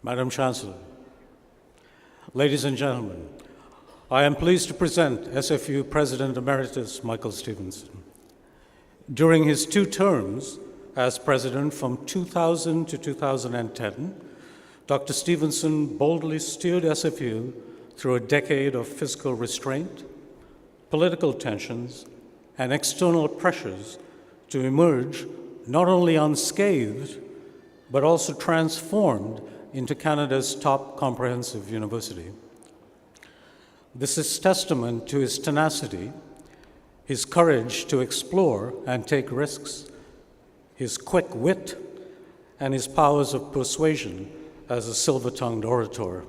Madam Chancellor, ladies and gentlemen, I am pleased to present SFU President Emeritus Michael Stevenson. During his 2 terms as president from 2000 to 2010, Dr. Stevenson boldly steered SFU through a decade of fiscal restraint, political tensions, and external pressures to emerge not only unscathed, but also transformed into Canada's top comprehensive university. This is testament to his tenacity, his courage to explore and take risks, his quick wit, and his powers of persuasion as a silver-tongued orator.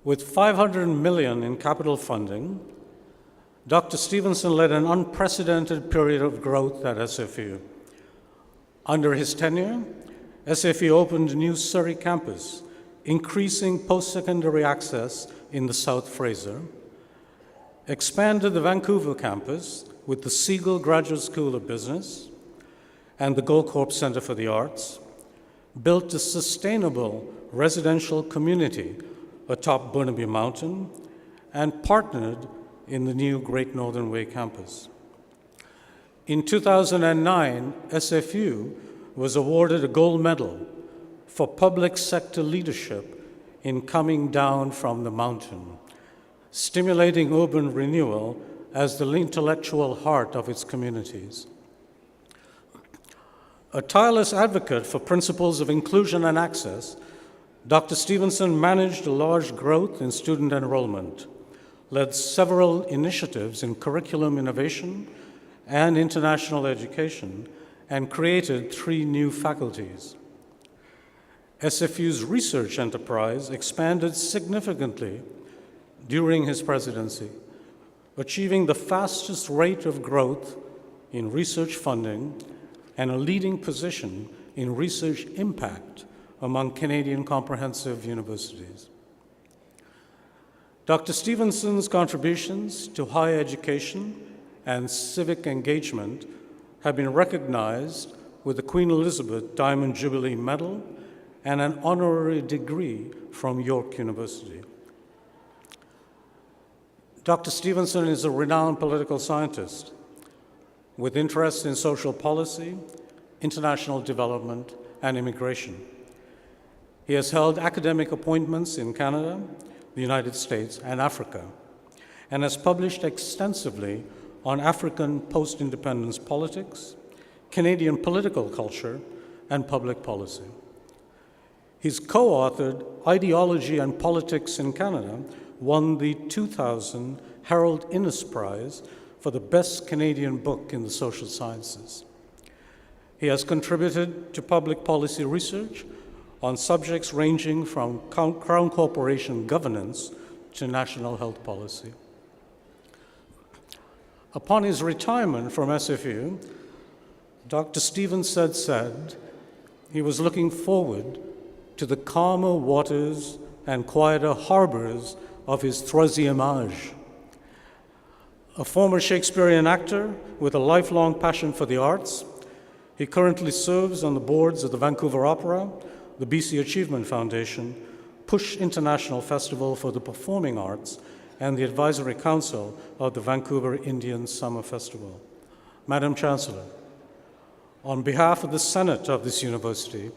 With $500 million in capital funding, Dr. Stevenson led an unprecedented period of growth at SFU. Under his tenure, SFU opened a new Surrey campus, increasing post-secondary access in the South Fraser, expanded the Vancouver campus with the Siegel Graduate School of Business and the Goldcorp Centre for the Arts, built a sustainable residential community atop Burnaby Mountain, and partnered in the new Great Northern Way campus. In 2009, SFU was awarded a gold medal for public sector leadership in coming down from the mountain, stimulating urban renewal as the intellectual heart of its communities. A tireless advocate for principles of inclusion and access, Dr. Stevenson managed a large growth in student enrollment, led several initiatives in curriculum innovation and international education, and created 3 new faculties. SFU's research enterprise expanded significantly during his presidency, achieving the fastest rate of growth in research funding and a leading position in research impact among Canadian comprehensive universities. Dr. Stevenson's contributions to higher education and civic engagement have been recognized with the Queen Elizabeth Diamond Jubilee Medal and an honorary degree from York University. Dr. Stevenson is a renowned political scientist with interests in social policy, international development, and immigration. He has held academic appointments in Canada, the United States, and Africa, and has published extensively on African post-independence politics, Canadian political culture, and public policy. He's co-authored Ideology and Politics in Canada, won the 2000 Harold Innis Prize for the best Canadian book in the social sciences. He has contributed to public policy research on subjects ranging from Crown Corporation governance to national health policy. Upon his retirement from SFU, Dr. Stevenson said he was looking forward to the calmer waters and quieter harbors of his troisième âge. A former Shakespearean actor with a lifelong passion for the arts, he currently serves on the boards of the Vancouver Opera, the BC Achievement Foundation, Push International Festival for the Performing Arts, and the Advisory Council of the Vancouver Indian Summer Festival. Madam Chancellor, on behalf of the Senate of this university,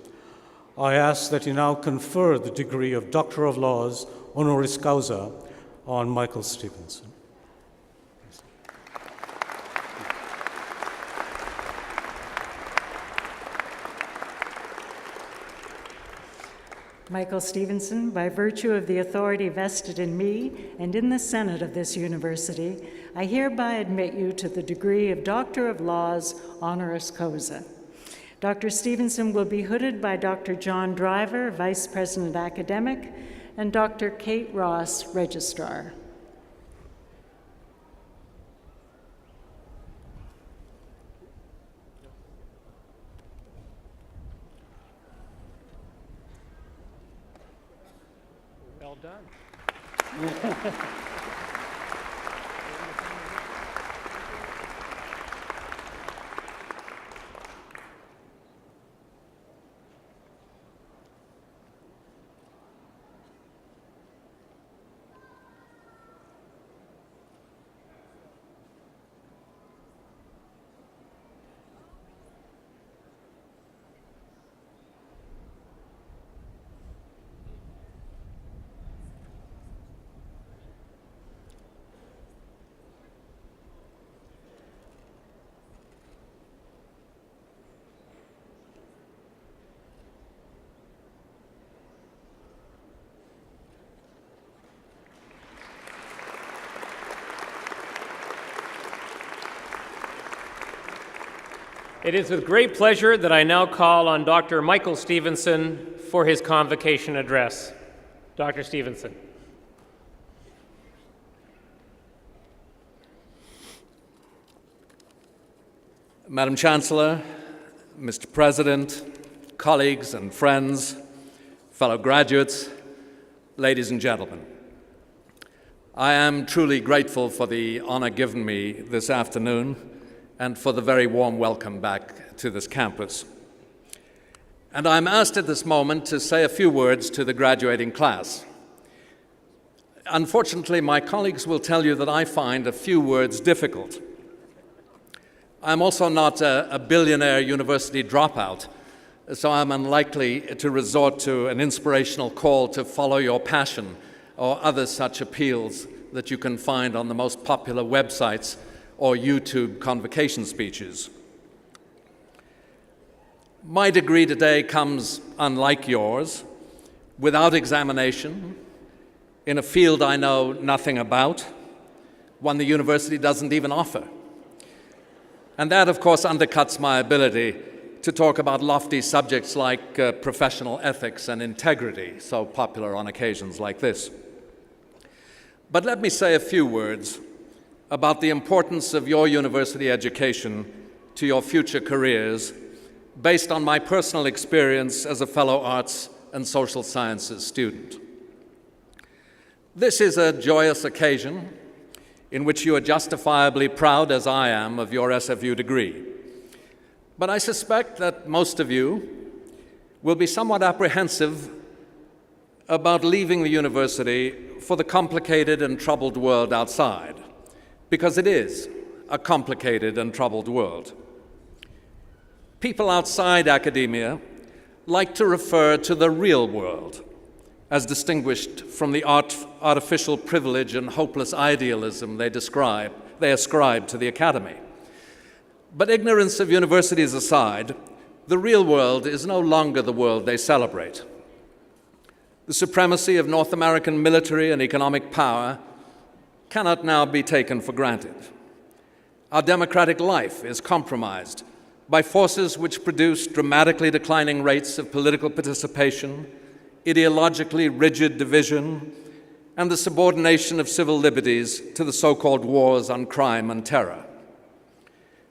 I ask that you now confer the degree of Doctor of Laws honoris causa on Michael Stevenson. Michael Stevenson, by virtue of the authority vested in me and in the Senate of this university, I hereby admit you to the degree of Doctor of Laws honoris causa. Dr. Stevenson will be hooded by Dr. John Driver, Vice President Academic, and Dr. Kate Ross, Registrar. Well done. It is with great pleasure that I now call on Dr. Michael Stevenson for his convocation address. Dr. Stevenson. Madam Chancellor, Mr. President, colleagues and friends, fellow graduates, ladies and gentlemen, I am truly grateful for the honor given me this afternoon and for the very warm welcome back to this campus. And I'm asked at this moment to say a few words to the graduating class. Unfortunately, my colleagues will tell you that I find a few words difficult. I'm also not a billionaire university dropout, so I'm unlikely to resort to an inspirational call to follow your passion or other such appeals that you can find on the most popular websites or YouTube convocation speeches. My degree today comes, unlike yours, without examination, in a field I know nothing about, one the university doesn't even offer. And that, of course, undercuts my ability to talk about lofty subjects like professional ethics and integrity, so popular on occasions like this. But let me say a few words about the importance of your university education to your future careers based on my personal experience as a fellow arts and social sciences student. This is a joyous occasion in which you are justifiably proud, as I am, of your SFU degree. But I suspect that most of you will be somewhat apprehensive about leaving the university for the complicated and troubled world outside, because it is a complicated and troubled world. People outside academia like to refer to the real world as distinguished from the artificial privilege and hopeless idealism they ascribe to the academy. But ignorance of universities aside, the real world is no longer the world they celebrate. The supremacy of North American military and economic power cannot now be taken for granted. Our democratic life is compromised by forces which produce dramatically declining rates of political participation, ideologically rigid division, and the subordination of civil liberties to the so-called wars on crime and terror.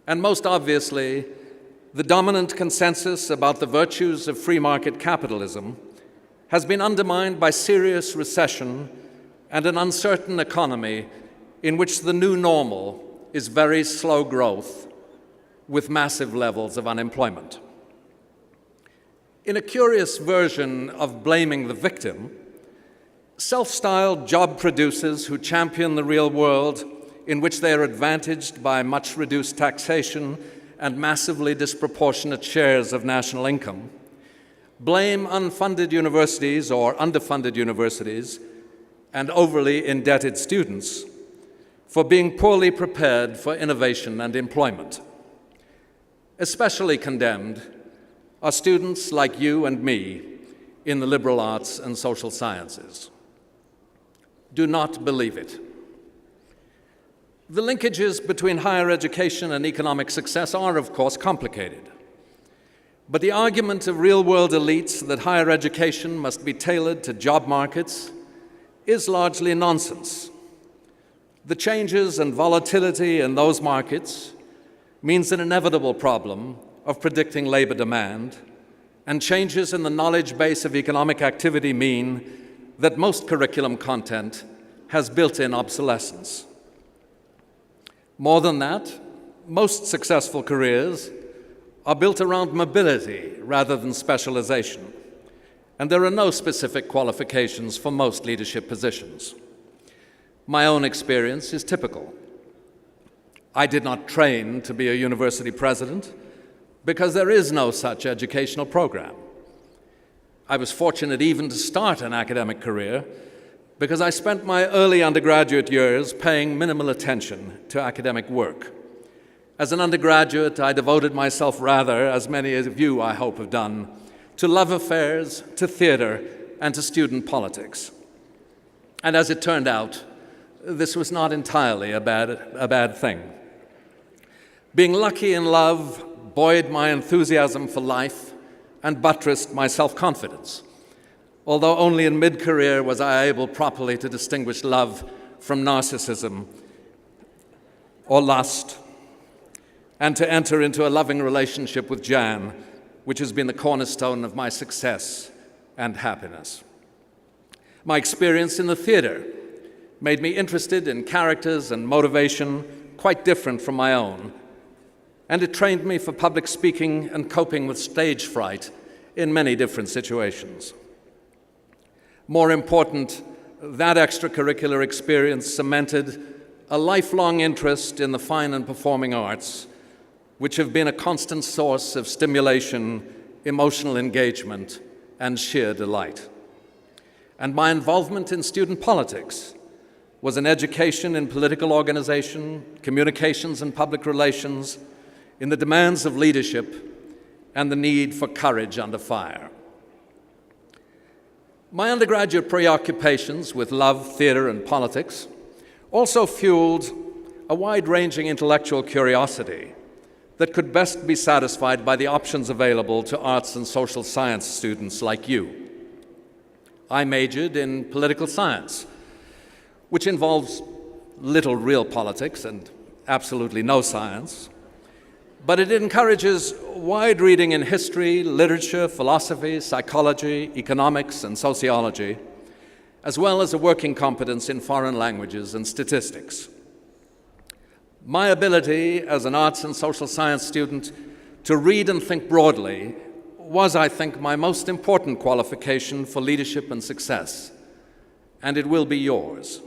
And most obviously, the dominant consensus about the virtues of free market capitalism has been undermined by serious recession and an uncertain economy in which the new normal is very slow growth with massive levels of unemployment. In a curious version of blaming the victim, self-styled job producers who champion the real world in which they are advantaged by much reduced taxation and massively disproportionate shares of national income blame unfunded universities or underfunded universities and overly indebted students for being poorly prepared for innovation and employment. Especially condemned are students like you and me in the liberal arts and social sciences. Do not believe it. The linkages between higher education and economic success are, of course, complicated. But the argument of real-world elites that higher education must be tailored to job markets is largely nonsense. The changes and volatility in those markets means an inevitable problem of predicting labor demand, and changes in the knowledge base of economic activity mean that most curriculum content has built-in obsolescence. More than that, most successful careers are built around mobility rather than specialization, and there are no specific qualifications for most leadership positions. My own experience is typical. I did not train to be a university president because there is no such educational program. I was fortunate even to start an academic career because I spent my early undergraduate years paying minimal attention to academic work. As an undergraduate, I devoted myself rather, as many of you I hope have done, to love affairs, to theater, and to student politics. And as it turned out, this was not entirely a bad thing. Being lucky in love, buoyed my enthusiasm for life and buttressed my self-confidence, although only in mid-career was I able properly to distinguish love from narcissism or lust, and to enter into a loving relationship with Jan, which has been the cornerstone of my success and happiness. My experience in the theater made me interested in characters and motivation quite different from my own, and it trained me for public speaking and coping with stage fright in many different situations. More important, that extracurricular experience cemented a lifelong interest in the fine and performing arts, which have been a constant source of stimulation, emotional engagement, and sheer delight. And my involvement in student politics was an education in political organization, communications and public relations, in the demands of leadership and the need for courage under fire. My undergraduate preoccupations with love, theater, and politics also fueled a wide-ranging intellectual curiosity that could best be satisfied by the options available to arts and social science students like you. I majored in political science, which involves little real politics and absolutely no science, but it encourages wide reading in history, literature, philosophy, psychology, economics, and sociology, as well as a working competence in foreign languages and statistics. My ability as an arts and social science student to read and think broadly was, I think, my most important qualification for leadership and success, and it will be yours.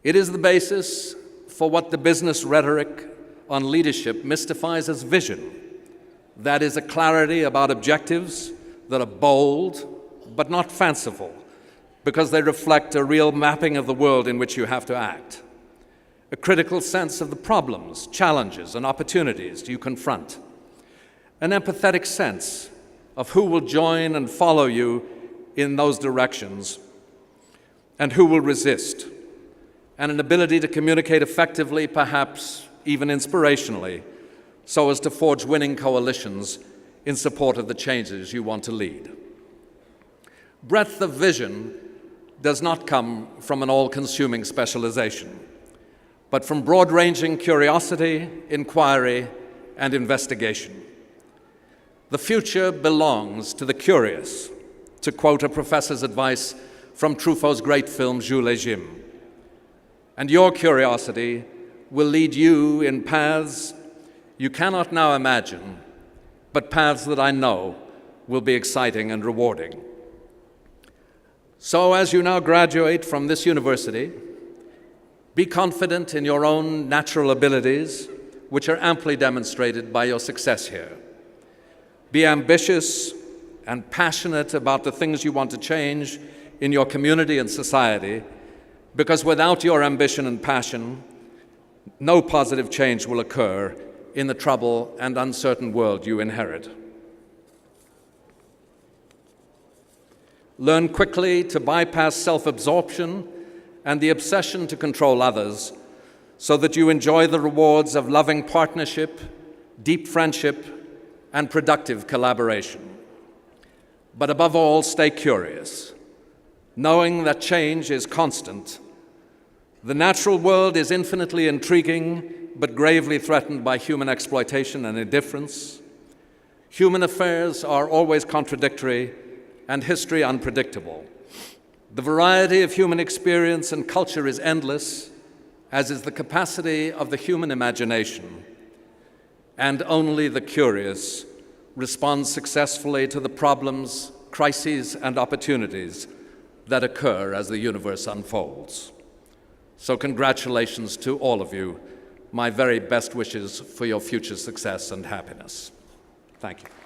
It is the basis for what the business rhetoric on leadership mystifies as vision. That is a clarity about objectives that are bold but not fanciful, because they reflect a real mapping of the world in which you have to act. A critical sense of the problems, challenges, and opportunities you confront. An empathetic sense of who will join and follow you in those directions and who will resist. And an ability to communicate effectively, perhaps even inspirationally, so as to forge winning coalitions in support of the changes you want to lead. Breadth of vision does not come from an all-consuming specialization, but from broad-ranging curiosity, inquiry, and investigation. The future belongs to the curious, to quote a professor's advice from Truffaut's great film, Jules et Jim. And your curiosity will lead you in paths you cannot now imagine, but paths that I know will be exciting and rewarding. So as you now graduate from this university, be confident in your own natural abilities, which are amply demonstrated by your success here. Be ambitious and passionate about the things you want to change in your community and society, because without your ambition and passion, no positive change will occur in the troubled and uncertain world you inherit. Learn quickly to bypass self-absorption and the obsession to control others, so that you enjoy the rewards of loving partnership, deep friendship, and productive collaboration. But above all, stay curious, knowing that change is constant. The natural world is infinitely intriguing, but gravely threatened by human exploitation and indifference. Human affairs are always contradictory, and history unpredictable. The variety of human experience and culture is endless, as is the capacity of the human imagination, and only the curious respond successfully to the problems, crises, and opportunities that occur as the universe unfolds. So congratulations to all of you. My very best wishes for your future success and happiness. Thank you.